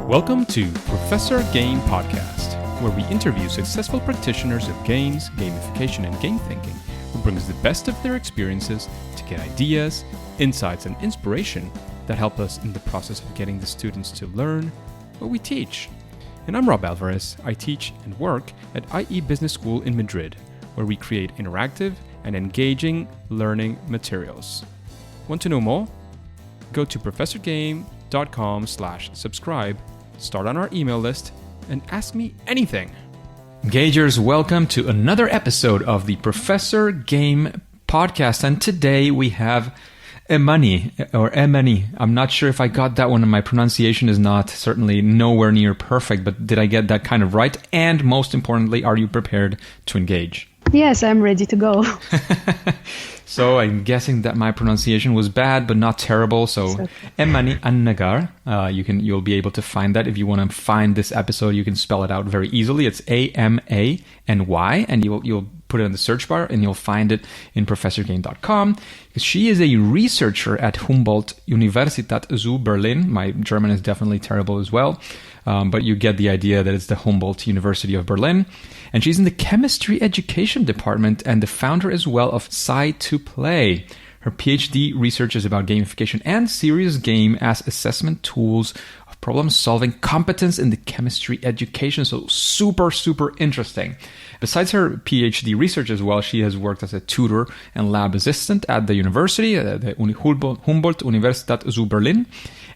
Welcome to Professor Game Podcast, where we interview successful practitioners of games, gamification, and game thinking who brings the best of their experiences to get ideas, insights, and inspiration that help us in the process of getting the students to learn what we teach. And I'm Rob Alvarez. I teach and work at IE Business School in Madrid, where we create interactive and engaging learning materials. Want to know more? Go to professorgame.com/subscribe, start on our email list, and ask me anything. Engagers, welcome to another episode of the Professor Game Podcast. And today we have Amany, or Amany. I'm not sure if I got that one, and my pronunciation is not certainly nowhere near perfect, but did I get that kind of right? And most importantly, are you prepared to engage? Yes, I'm ready to go. So I'm guessing that my pronunciation was bad, but not terrible. So okay. Amany Annaggar, you'll be able to find that. If you want to find this episode, you can spell it out very easily. It's Amany, and you'll put it in the search bar, and you'll find it in professorgame.com. She is a researcher at Humboldt Universität zu Berlin. My German is definitely terrible as well, but you get the idea that it's the Humboldt University of Berlin. And she's in the chemistry education department and the founder as well of Sci2Play. Her Ph.D. research is about gamification and serious game as assessment tools of problem-solving competence in the chemistry education. So super, super interesting. Besides her Ph.D. research as well, she has worked as a tutor and lab assistant at the university, the Humboldt Universität zu Berlin,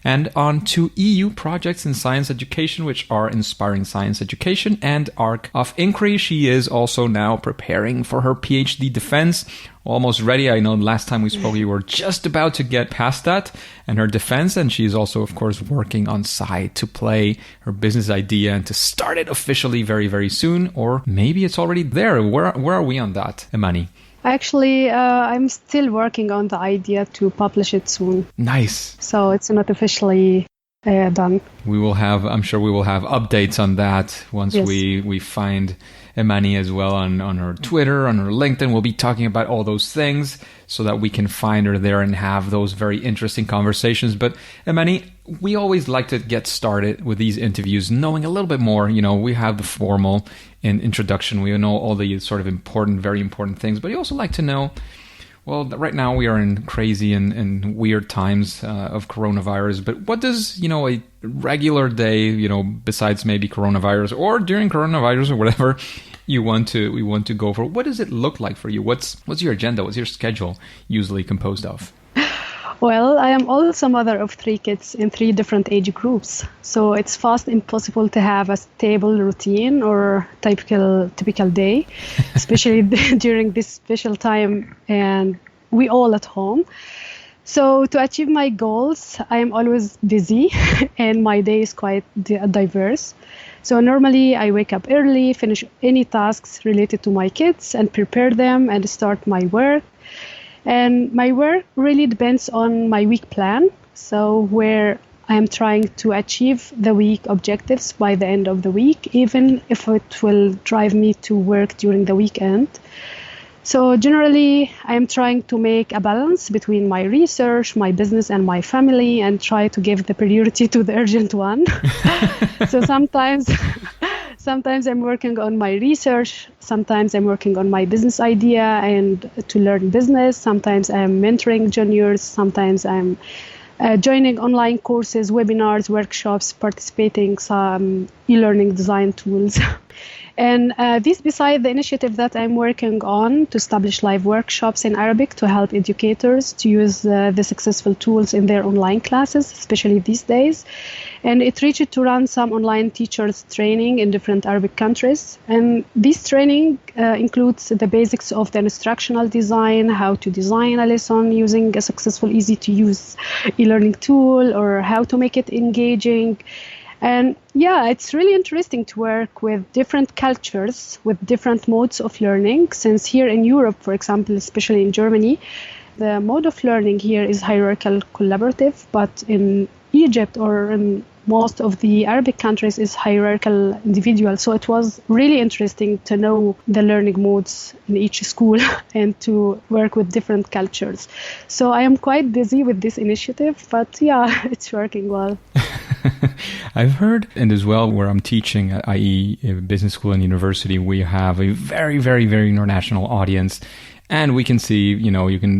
and on 2 EU projects in science education, which are Inspiring Science Education and Ark of Inquiry. She is also now preparing for her PhD defense. Almost ready. I know last time we spoke, you were just about to get past that and her defense. And she's also, of course, working on Sci2Play, her business idea, and to start it officially very, very soon. Or maybe it's already there. Where are we on that, Amany? Actually, I'm still working on the idea to publish it soon. Nice. So it's not officially done. I'm sure we will have updates on that once yes. we find Amany as well on her Twitter, on her LinkedIn. We'll be talking about all those things so that we can find her there and have those very interesting conversations. But Amany, we always like to get started with these interviews knowing a little bit more. You know, we have the formal introduction. We know all the sort of important, very important things. But you also like to know, well, right now we are in crazy and weird times of coronavirus. But what does, a regular day, besides maybe coronavirus or during coronavirus or whatever we want to go for, what does it look like for you? What's your agenda? What's your schedule usually composed of? Well, I am also mother of 3 kids in 3 different age groups. So it's fast impossible to have a stable routine or typical day, especially during this special time and we all at home. So to achieve my goals, I am always busy and my day is quite diverse. So normally I wake up early, finish any tasks related to my kids and prepare them and start my work. And my work really depends on my week plan, so where I am trying to achieve the week objectives by the end of the week, even if it will drive me to work during the weekend. So generally, I am trying to make a balance between my research, my business, and my family, and try to give the priority to the urgent one. So sometimes I'm working on my research, sometimes I'm working on my business idea and to learn business, sometimes I'm mentoring juniors, sometimes I'm joining online courses, webinars, workshops, participating some e-learning design tools. And this beside the initiative that I'm working on to establish live workshops in Arabic to help educators to use the successful tools in their online classes, especially these days. And it reached to run some online teachers training in different Arabic countries. And this training includes the basics of the instructional design, how to design a lesson using a successful, easy to use e-learning tool, or how to make it engaging. And yeah, it's really interesting to work with different cultures, with different modes of learning, since here in Europe, for example, especially in Germany, the mode of learning here is hierarchical collaborative, but in Egypt or in most of the Arabic countries is hierarchical individual. So it was really interesting to know the learning modes in each school and to work with different cultures. So I am quite busy with this initiative, but yeah, it's working well. I've heard, and as well where I'm teaching, i.e. business school and university, we have a very, very, very international audience. And we can see,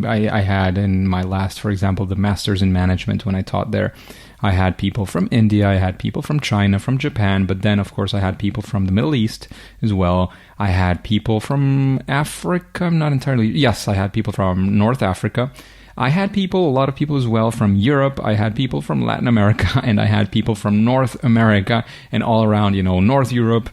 I had in my last, for example, the Masters in Management when I taught there, I had people from India, I had people from China, from Japan, but then, of course, I had people from the Middle East as well. I had people from Africa, I had people from North Africa. I had a lot of people as well from Europe. I had people from Latin America, and I had people from North America and all around, North Europe,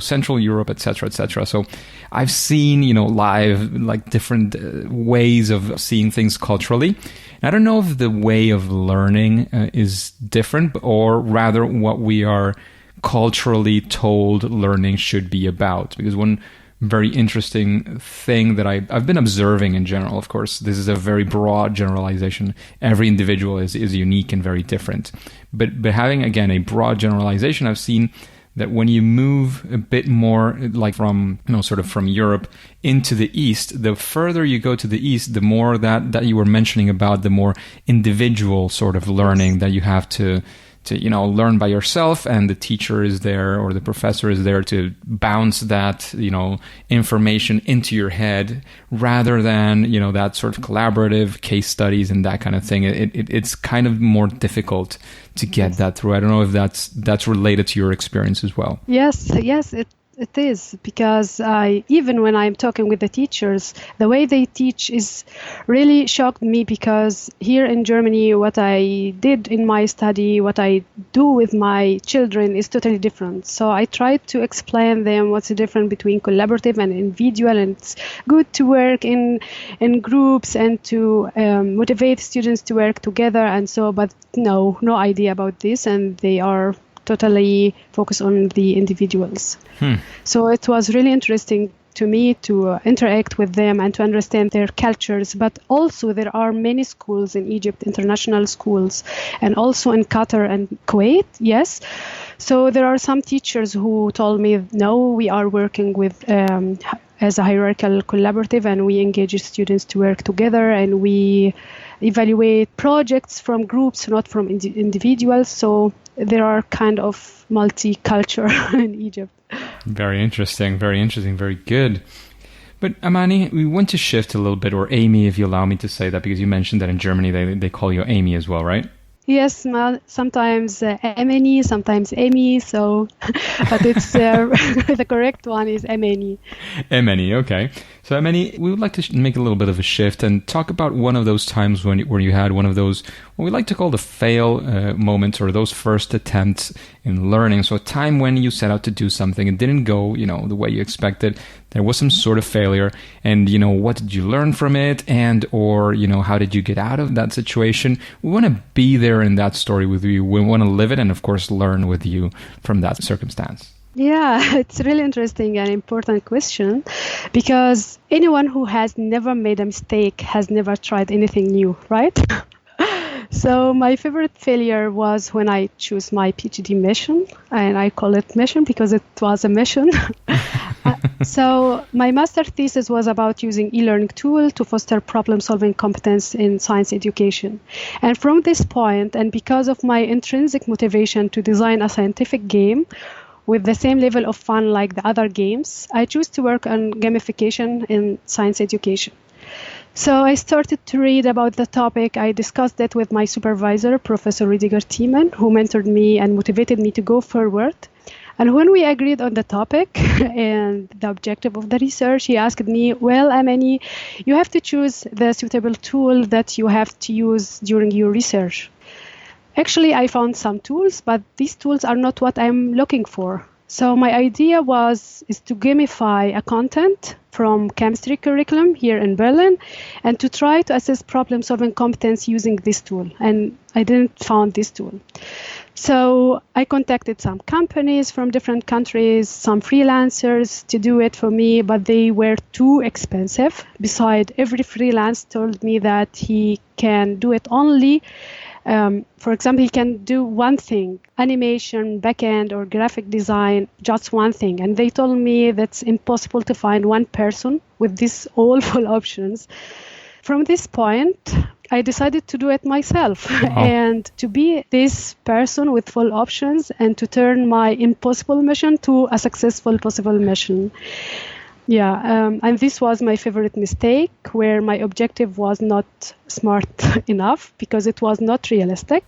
Central Europe, etc., etc. So I've seen, live, like different ways of seeing things culturally. I don't know if the way of learning is different, or rather what we are culturally told learning should be about. Because one very interesting thing that I've been observing in general, of course, this is a very broad generalization. Every individual is unique and very different. But having, again, a broad generalization, I've seen that when you move a bit more like from, sort of from Europe into the East, the further you go to the East, the more that you were mentioning about the more individual sort of learning that you have to learn by yourself, and the teacher is there or the professor is there to bounce that, information into your head, rather than, that sort of collaborative case studies and that kind of thing. It's kind of more difficult to get that through. I don't know if that's related to your experience as well. Yes, it is, because even when I'm talking with the teachers, the way they teach is really shocked me, because here in Germany, what I did in my study, what I do with my children is totally different. So I try to explain them what's the difference between collaborative and individual, and it's good to work in groups and to motivate students to work together and so, but no idea about this, and they are totally focused on the individuals. So it was really interesting to me to interact with them and to understand their cultures. But also there are many schools in Egypt, international schools, and also in Qatar and Kuwait, yes. So there are some teachers who told me, no, we are working with as a hierarchical collaborative, and we engage students to work together, and we evaluate projects from groups, not from individuals. So there are kind of multicultural in Egypt. Very interesting, very good. But Amany, we want to shift a little bit, or Amy, if you allow me to say that, because you mentioned that in Germany they call you Amy as well, right? Yes, sometimes Amany, sometimes Amy, so, but it's the correct one is Amany. Amany, okay. So Amany, we would like to make a little bit of a shift and talk about one of those times when you had one of those, what we like to call the fail moments, or those first attempts in learning. So a time when you set out to do something, it didn't go, the way you expected. There was some sort of failure, and, what did you learn from it? And, or, how did you get out of that situation? We want to be there in that story with you. We want to live it and, of course, learn with you from that circumstance. Yeah, it's a really interesting and important question, because anyone who has never made a mistake has never tried anything new, right? So my favorite failure was when I chose my PhD mission, and I call it mission because it was a mission. So my master thesis was about using e-learning tool to foster problem-solving competence in science education. And from this point, and because of my intrinsic motivation to design a scientific game with the same level of fun like the other games, I chose to work on gamification in science education. So I started to read about the topic. I discussed it with my supervisor, Professor Rüdiger Thiemann, who mentored me and motivated me to go forward. And when we agreed on the topic and the objective of the research, he asked me, well, Amany, you have to choose the suitable tool that you have to use during your research. Actually, I found some tools, but these tools are not what I'm looking for. So my idea is to gamify a content from chemistry curriculum here in Berlin, and to try to assess problem-solving competence using this tool. And I didn't find this tool. So I contacted some companies from different countries, some freelancers to do it for me, but they were too expensive. Besides, every freelance told me that he can do it only for example, he can do one thing, animation, backend, or graphic design, just one thing. And they told me that's impossible to find one person with these awful options. From this point, I decided to do it myself Wow. and to be this person with full options and to turn my impossible mission to a successful possible mission. Yeah, and this was my favorite mistake, where my objective was not smart enough because it was not realistic.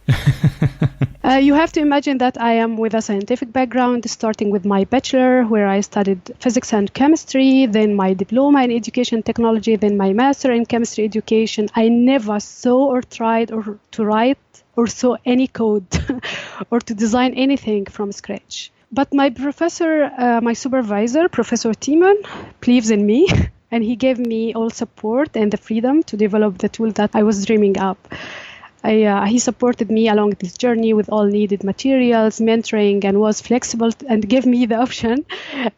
You have to imagine that I am with a scientific background, starting with my bachelor, where I studied physics and chemistry, then my diploma in education technology, then my master in chemistry education. I never saw or tried or to write or saw any code or to design anything from scratch. But my professor, my supervisor, Professor Timon, believes in me, and he gave me all support and the freedom to develop the tool that I was dreaming up. He supported me along this journey with all needed materials, mentoring, and was flexible and gave me the option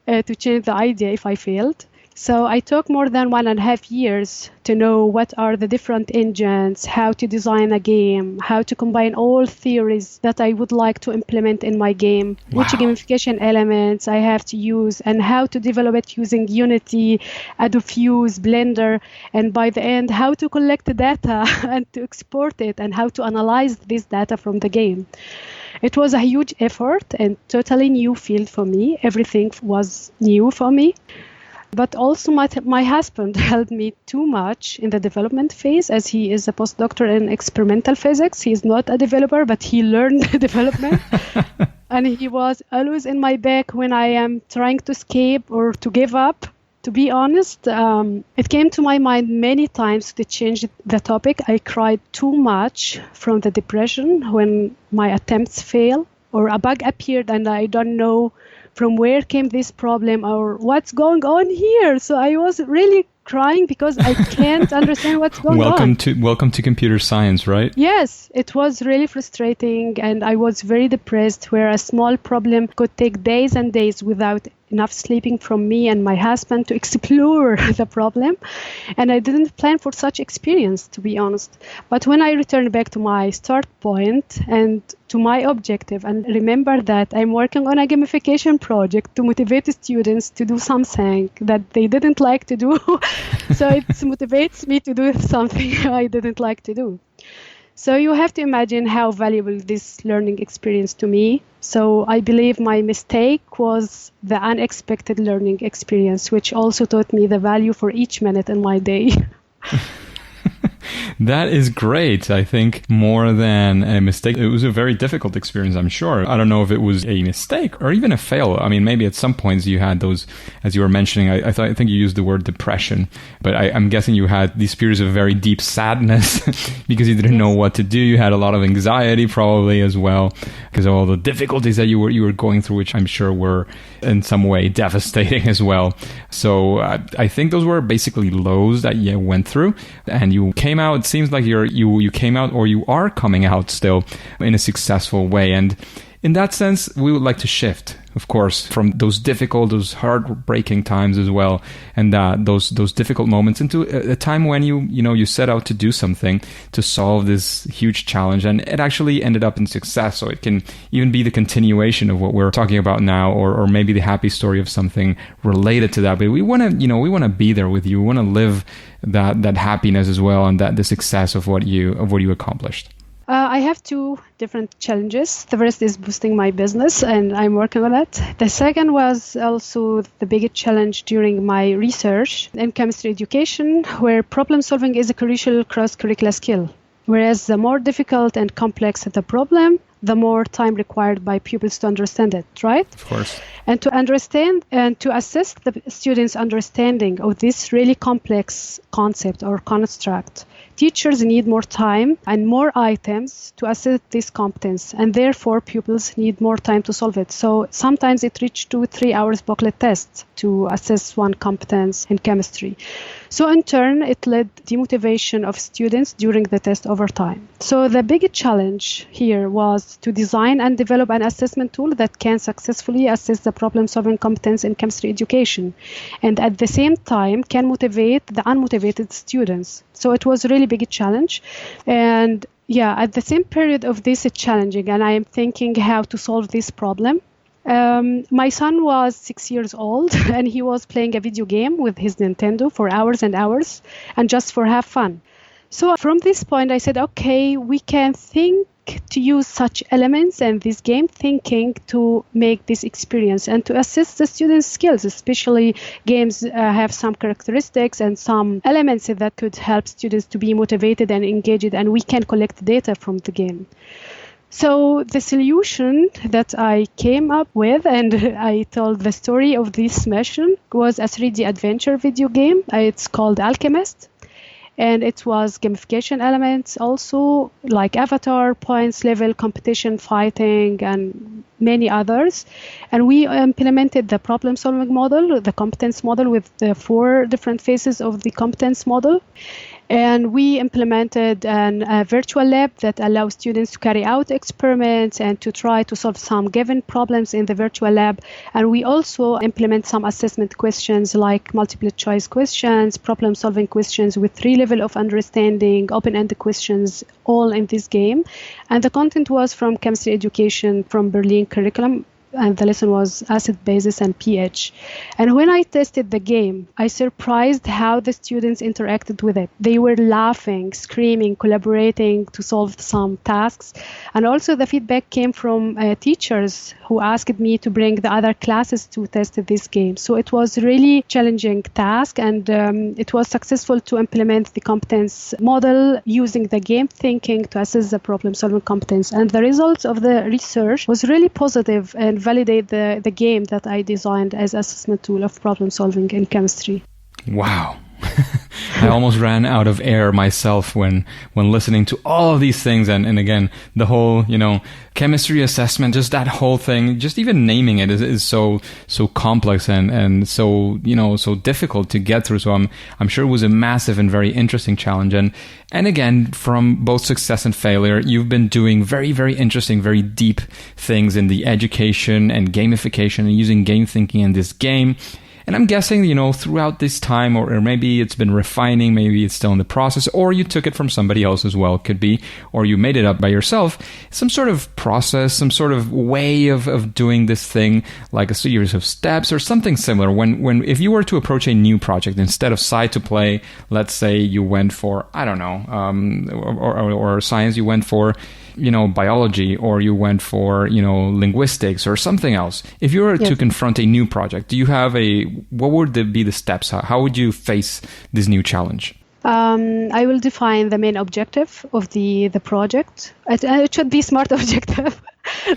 to change the idea if I failed. So I took more than 1.5 years to know what are the different engines, how to design a game, how to combine all theories that I would like to implement in my game, which gamification elements I have to use, and how to develop it using Unity, Adobe Fuse, Blender, and by the end, how to collect the data and to export it, and how to analyze this data from the game. It was a huge effort and totally new field for me. Everything was new for me. But also my husband helped me too much in the development phase, as he is a postdoctor in experimental physics. He is not a developer, but he learned development. And he was always in my back when I am trying to escape or to give up. To be honest, it came to my mind many times to change the topic. I cried too much from the depression when my attempts failed or a bug appeared and I don't know from where came this problem or what's going on here. So I was really crying because I can't understand what's going on. Welcome to computer science, right? Yes, it was really frustrating and I was very depressed, where a small problem could take days and days without enough sleeping from me and my husband to explore the problem. And I didn't plan for such experience, to be honest. But when I returned back to my start point and to my objective and remember that I'm working on a gamification project to motivate students to do something that they didn't like to do, so it motivates me to do something I didn't like to do. So you have to imagine how valuable this learning experience to me. So I believe my mistake was the unexpected learning experience, which also taught me the value for each minute in my day. That is great. I think more than a mistake, it was a very difficult experience, I'm sure. I don't know if it was a mistake or even a fail. I mean, maybe at some points you had those, as you were mentioning, I think you used the word depression, but I'm guessing you had these periods of very deep sadness because you didn't know what to do. You had a lot of anxiety probably as well because of all the difficulties that you were going through, which I'm sure were in some way devastating as well. So I think those were basically lows that you went through, and you came out. It seems like you came out, or you are coming out still in a successful way. And in that sense, we would like to shift, of course, from those difficult, those heartbreaking times as well, and those difficult moments into a time when you set out to do something to solve this huge challenge, and it actually ended up in success. So it can even be the continuation of what we're talking about now, or maybe the happy story of something related to that. But we want to be there with you. We want to live that happiness as well, and the success of what you accomplished. I have two different challenges. The first is boosting my business, and I'm working on it. The second was also the biggest challenge during my research in chemistry education, where problem solving is a crucial cross-curricular skill. Whereas the more difficult and complex the problem, the more time required by pupils to understand it, right? Of course. And to understand and to assess the students' understanding of this really complex concept or construct, teachers need more time and more items to assess this competence, and therefore pupils need more time to solve it. So sometimes it reached 2-3 hours booklet tests to assess one competence in chemistry. So in turn, it led demotivation of students during the test over time. So the big challenge here was to design and develop an assessment tool that can successfully assess the problem-solving competence in chemistry education, and at the same time can motivate the unmotivated students. So it was a really big challenge. And at the same period of this challenging, and I am thinking how to solve this problem. My son was 6 years old and he was playing a video game with his Nintendo for hours and hours and just for have fun. So from this point, I said, okay, we can think to use such elements and this game thinking to make this experience and to assess the students' skills, especially games have some characteristics and some elements that could help students to be motivated and engaged, and we can collect data from the game. So the solution that I came up with, and I told the story of this mission, was a 3D adventure video game. It's called Alchemist. And it was gamification elements also, like avatar, points level, competition, fighting, and many others. And we implemented the problem-solving model, the competence model, with the 4 different phases of the competence model. And we implemented a virtual lab that allows students to carry out experiments and to try to solve some given problems in the virtual lab. And we also implement some assessment questions like multiple choice questions, problem-solving questions with 3 levels of understanding, open-ended questions, all in this game. And the content was from chemistry education from Berlin curriculum. And the lesson was acid bases and pH. And when I tested the game, I surprised how the students interacted with it. They were laughing, screaming, collaborating to solve some tasks. And also the feedback came from teachers who asked me to bring the other classes to test this game. So it was really challenging task, and it was successful to implement the competence model using the game thinking to assess the problem-solving competence. And the results of the research was really positive and validate the game that I designed as assessment tool of problem solving in chemistry. Wow. I almost ran out of air myself when listening to all of these things, and again, the whole, chemistry assessment, just that whole thing, just even naming it is so complex and so, so difficult to get through. So I'm sure it was a massive and very interesting challenge. And again, from both success and failure, you've been doing very, very interesting, very deep things in the education and gamification and using game thinking in this game. And I'm guessing, throughout this time, or maybe it's been refining, maybe it's still in the process, or you took it from somebody else as well, could be, or you made it up by yourself, some sort of process, some sort of way of doing this thing, like a series of steps or something similar. If you were to approach a new project, instead of sci to play, let's say you went for, I don't know, or science, you went for, biology, or you went for, linguistics or something else. If you were to confront a new project, do you have what would be the steps? How would you face this new challenge? I will define the main objective of the project. It should be smart objective,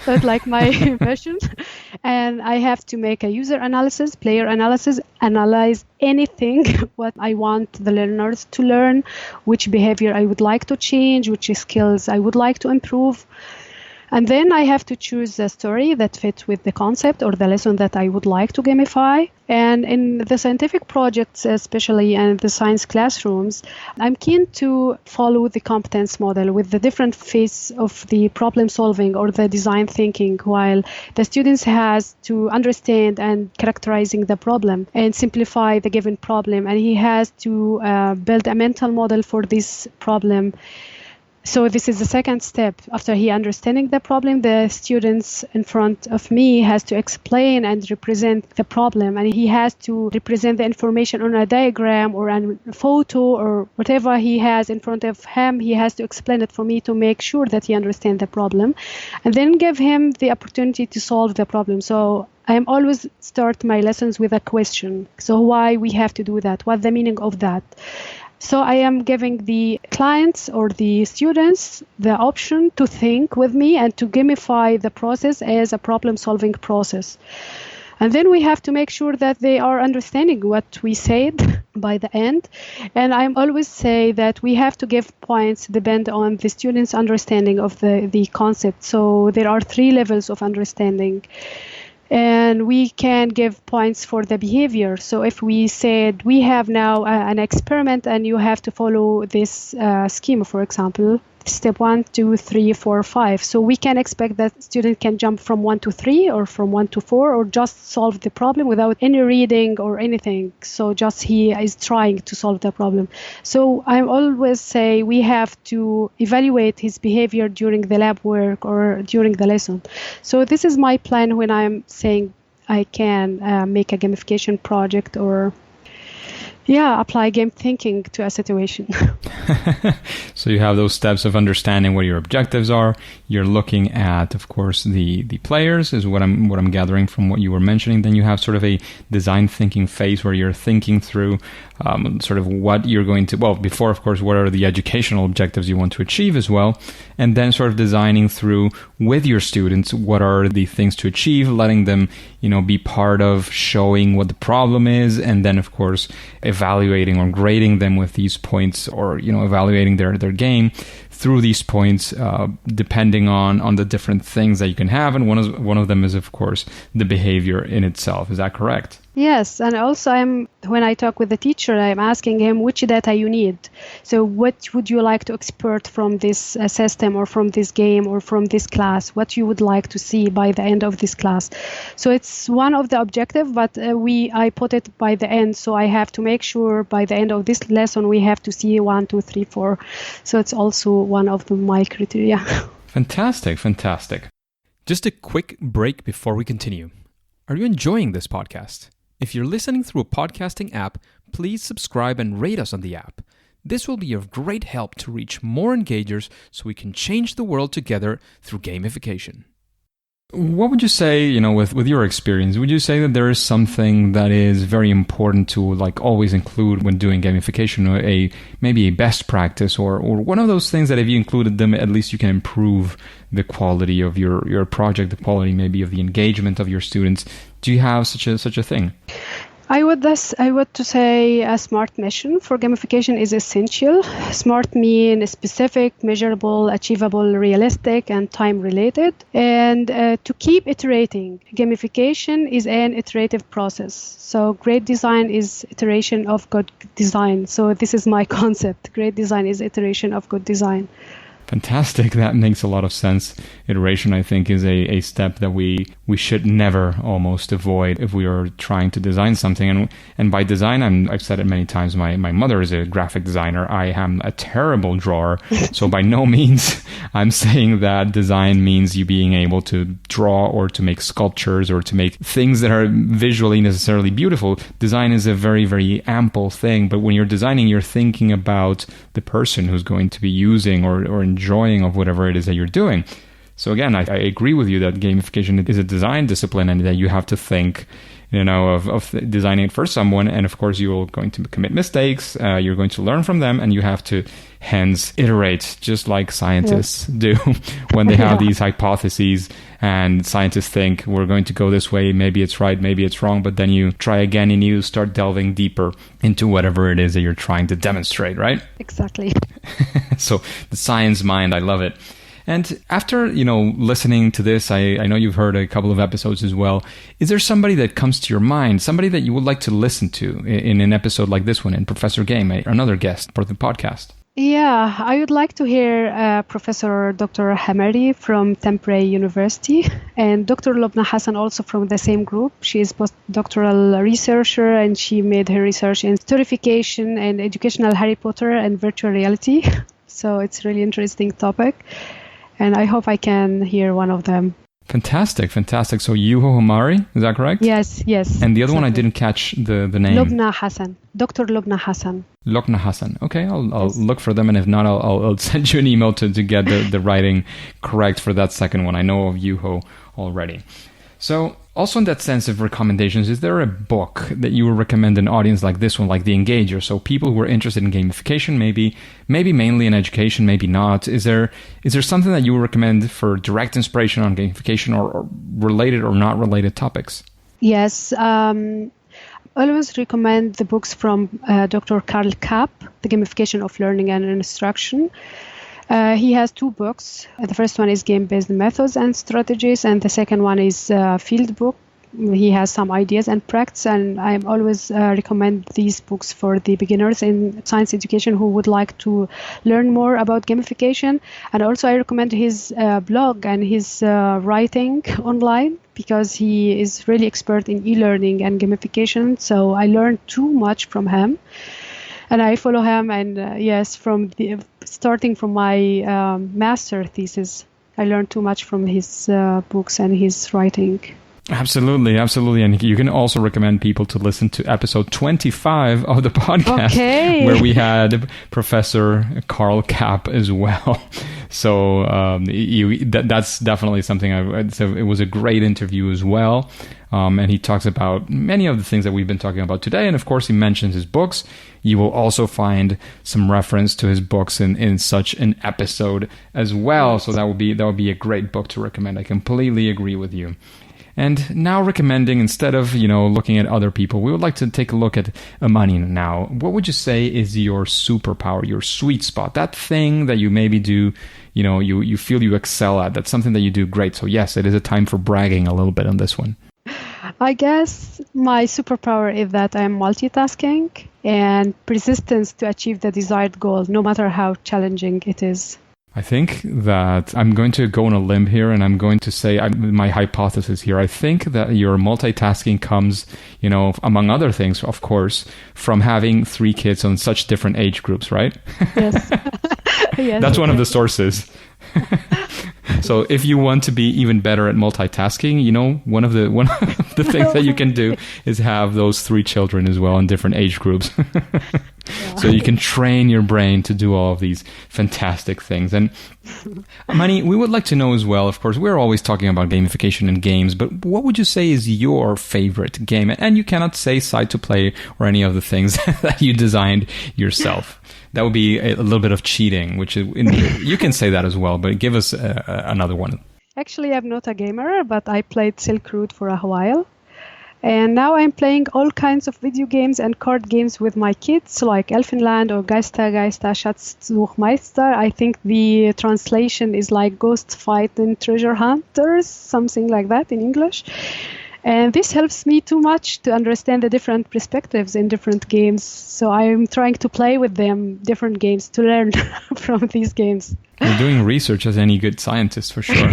not like my version. And I have to make a user analysis, player analysis, analyze anything what I want the learners to learn, which behavior I would like to change, which skills I would like to improve. And then I have to choose a story that fits with the concept or the lesson that I would like to gamify. And in the scientific projects, especially in the science classrooms, I'm keen to follow the competence model with the different phases of the problem solving or the design thinking, while the students has to understand and characterizing the problem and simplify the given problem. And he has to build a mental model for this problem. So this is the second step. After he understanding the problem, the students in front of me has to explain and represent the problem, and he has to represent the information on a diagram or a photo or whatever he has in front of him. He has to explain it for me to make sure that he understands the problem, and then give him the opportunity to solve the problem. So I am always start my lessons with a question. So why we have to do that? What's the meaning of that? So I am giving the clients or the students the option to think with me and to gamify the process as a problem-solving process. And then we have to make sure that they are understanding what we said by the end. And I always say that we have to give points depend on the students' understanding of the concept. So there are 3 levels of understanding. And we can give points for the behavior. So if we said we have now an experiment and you have to follow this schema, for example, step 1, 2, 3, 4, 5. So we can expect that student can jump from 1 to 3 or from 1 to 4 or just solve the problem without any reading or anything. So just he is trying to solve the problem. So I always say we have to evaluate his behavior during the lab work or during the lesson. So this is my plan when I'm saying I can make a gamification project or Yeah, apply game thinking to a situation. So you have those steps of understanding what your objectives are. You're looking at, of course, the players is what I'm gathering from what you were mentioning. Then you have sort of a design thinking phase where you're thinking through sort of what you're going to, well, before, of course, what are the educational objectives you want to achieve as well. And then sort of designing through with your students, what are the things to achieve, letting them, be part of showing what the problem is. And then, of course, evaluating or grading them with these points or, evaluating their game through these points, depending on the different things that you can have. And one of them is, of course, the behavior in itself. Is that correct? Yes, and also when I talk with the teacher, I'm asking him which data you need. So what would you like to export from this system or from this game or from this class? What you would like to see by the end of this class? So it's one of the objectives, but I put it by the end. So I have to make sure by the end of this lesson we have to see 1, 2, 3, 4. So it's also one of my criteria. Fantastic. Just a quick break before we continue. Are you enjoying this podcast? If you're listening through a podcasting app, please subscribe and rate us on the app. This will be of great help to reach more engagers so we can change the world together through gamification. What would you say, with your experience, would you say that there is something that is very important to always include when doing gamification, maybe a best practice or one of those things that if you included them, at least you can improve the quality of your project, the quality maybe of the engagement of your students? Do you have such a thing? I would to say a SMART mission for gamification is essential. SMART mean specific, measurable, achievable, realistic, and time related. And to keep iterating, gamification is an iterative process. So great design is iteration of good design. So this is my concept. Great design is iteration of good design. Fantastic. That makes a lot of sense. Iteration, I think, is a step that we should never almost avoid if we are trying to design something. And by design, I've said it many times, my mother is a graphic designer. I am a terrible drawer. So by no means I'm saying that design means you being able to draw or to make sculptures or to make things that are visually necessarily beautiful. Design is a very, very ample thing. But when you're designing, you're thinking about the person who's going to be using or enjoying of whatever it is that you're doing. So again, I agree with you that gamification is a design discipline and that you have to think, of designing it for someone. And of course, you're going to commit mistakes. You're going to learn from them and you have to hence iterate just like scientists do when they have these hypotheses and scientists think we're going to go this way. Maybe it's right, maybe it's wrong. But then you try again and you start delving deeper into whatever it is that you're trying to demonstrate, right? Exactly. So the science mind, I love it. And after, listening to this, I know you've heard a couple of episodes as well. Is there somebody that comes to your mind, somebody that you would like to listen to in an episode like this one, and Professor Game, another guest for the podcast? Yeah, I would like to hear Professor Dr. Hamari from Tampere University and Dr. Lobna Hassan also from the same group. She is postdoctoral researcher and she made her research in storification and educational Harry Potter and virtual reality. So it's a really interesting topic. And I hope I can hear one of them. Fantastic. So Yuho Hamari, is that correct? Yes. And the other one, I didn't catch the name. Lobna Hassan. Dr. Lobna Hassan. Lobna Hassan. Okay, I'll look for them, and if not, I'll send you an email to get the writing correct for that second one. I know of Yuho already. So also in that sense of recommendations, is there a book that you would recommend an audience like this one, like The Engager? So people who are interested in gamification, maybe mainly in education, maybe not. Is there something that you would recommend for direct inspiration on gamification or related or not related topics? Yes. I always recommend the books from Dr. Karl Kapp, The Gamification of Learning and Instruction. He has 2 books. The first one is Game-Based Methods and Strategies, and the second one is Field Book. He has some ideas and practice, and I always recommend these books for the beginners in science education who would like to learn more about gamification. And also I recommend his blog and his writing online because he is really expert in e-learning and gamification. So I learned too much from him. And I follow him, and starting from my master thesis, I learned too much from his books and his writing. Absolutely, absolutely. And you can also recommend people to listen to episode 25 of the podcast, where we had Professor Carl Kapp as well. So that's definitely something so it was a great interview as well. And he talks about many of the things that we've been talking about today. And of course, he mentions his books. You will also find some reference to his books in such an episode as well. So that would be a great book to recommend. I completely agree with you. And now recommending, instead of, looking at other people, we would like to take a look at Amany now. What would you say is your superpower, your sweet spot, that thing that you maybe do, you feel you excel at? That's something that you do great. So yes, it is a time for bragging a little bit on this one. I guess my superpower is that I'm multitasking and persistence to achieve the desired goal, no matter how challenging it is. I think that I'm going to go on a limb here, and I'm going to say my hypothesis here. I think that your multitasking comes, among other things, of course, from having 3 kids on such different age groups, right? Yes. Yes. That's one of the sources. So if you want to be even better at multitasking, one of the things that you can do is have those 3 children as well in different age groups. So you can train your brain to do all of these fantastic things. And Amany, we would like to know as well, of course, we're always talking about gamification and games, but what would you say is your favorite game? And you cannot say side to play or any of the things that you designed yourself. That would be a little bit of cheating, which you can say that as well, but give us another one. Actually, I'm not a gamer, but I played Silk Road for a while. And now I'm playing all kinds of video games and card games with my kids, like Elfenland or Geister, Schatzsuchmeister. I think the translation is like Ghost Fighting Treasure Hunters, something like that in English. And this helps me too much to understand the different perspectives in different games. So I'm trying to play with them, different games, to learn from these games. You're doing research as any good scientist, for sure.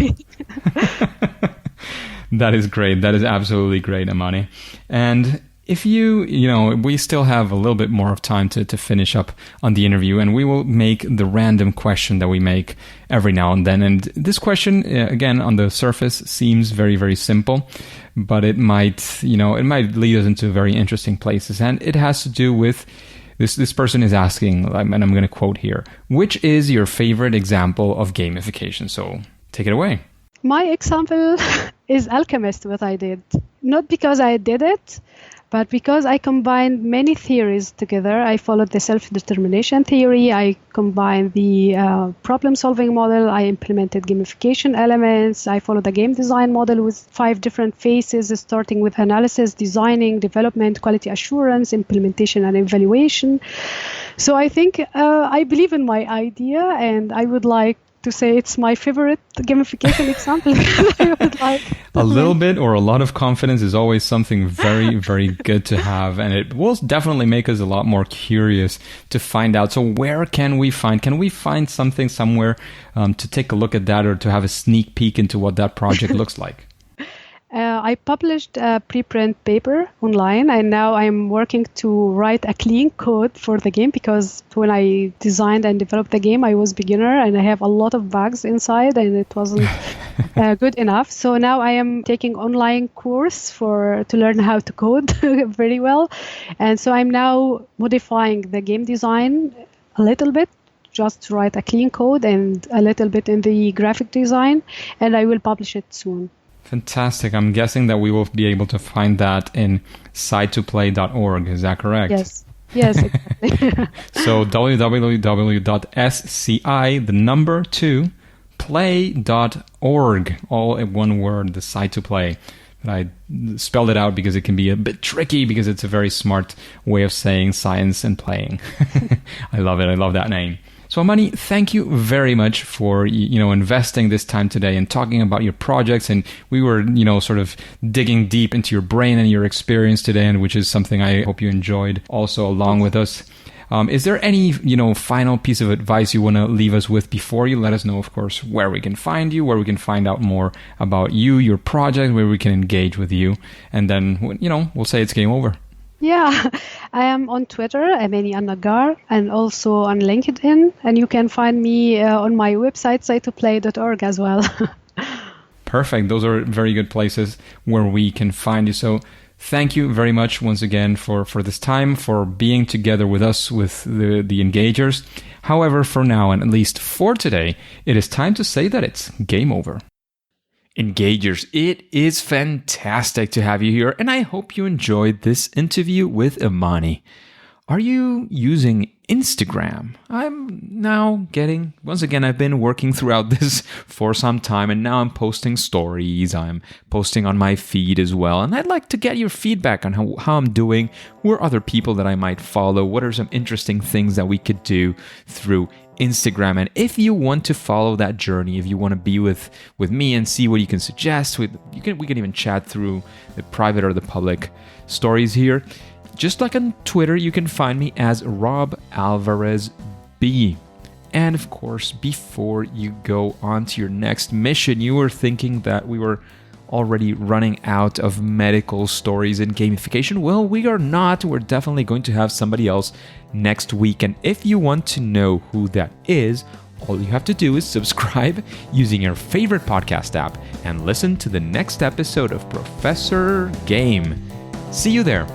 That is great. That is absolutely great, Amany. And if we still have a little bit more of time to finish up on the interview, and we will make the random question that we make every now and then. And this question, again, on the surface seems very, very simple, but it might lead us into very interesting places. And it has to do with this person is asking, and I'm going to quote here, which is your favorite example of gamification? So take it away. My example is Alchemist, what I did. Not because I did it, but because I combined many theories together. I followed the self-determination theory. I combined the problem-solving model. I implemented gamification elements. I followed the game design model with 5 different phases, starting with analysis, designing, development, quality assurance, implementation, and evaluation. So I think I believe in my idea, and I would like to say it's my favorite gamification example. I would like a little bit or a lot of confidence is always something very, very good to have, and it will definitely make us a lot more curious to find out. So where can we find something somewhere to take a look at that, or to have a sneak peek into what that project looks like? I published a preprint paper online, and now I'm working to write a clean code for the game, because when I designed and developed the game, I was beginner and I have a lot of bugs inside, and it wasn't good enough. So now I am taking online course to learn how to code very well. And so I'm now modifying the game design a little bit, just to write a clean code, and a little bit in the graphic design, and I will publish it soon. Fantastic. I'm guessing that we will be able to find that in sci2play.org. Is that correct? Yes, exactly. So www.sci2play.org, all in one word, the Sci2Play. I spelled it out because it can be a bit tricky, because it's a very smart way of saying science and playing. I love it. I love that name. So Amany, thank you very much for investing this time today and talking about your projects. And we were sort of digging deep into your brain and your experience today, and which is something I hope you enjoyed also along with us. Is there any final piece of advice you want to leave us with before you let us know, of course, where we can find you, where we can find out more about you, your project, where we can engage with you, and then we'll say it's game over. Yeah, I am on Twitter, Amany Annaggar, and also on LinkedIn. And you can find me on my website, sci2play.org as well. Perfect. Those are very good places where we can find you. So thank you very much once again for this time, for being together with us, with the engagers. However, for now, and at least for today, it is time to say that it's game over. Engagers, it is fantastic to have you here, and I hope you enjoyed this interview with Amany. Are you using Instagram? Once again, I've been working throughout this for some time, and now I'm posting stories. I'm posting on my feed as well, and I'd like to get your feedback on how I'm doing, who are other people that I might follow, what are some interesting things that we could do through Instagram. And if you want to follow that journey, if you want to be with me and see what you can suggest, we can even chat through the private or the public stories here. Just like on Twitter, you can find me as Rob Alvarez B. And of course, before you go on to your next mission, you were thinking that we were already running out of medical stories in gamification. Well, we are not. We're definitely going to have somebody else next week. And if you want to know who that is, all you have to do is subscribe using your favorite podcast app and listen to the next episode of Professor Game. See you there.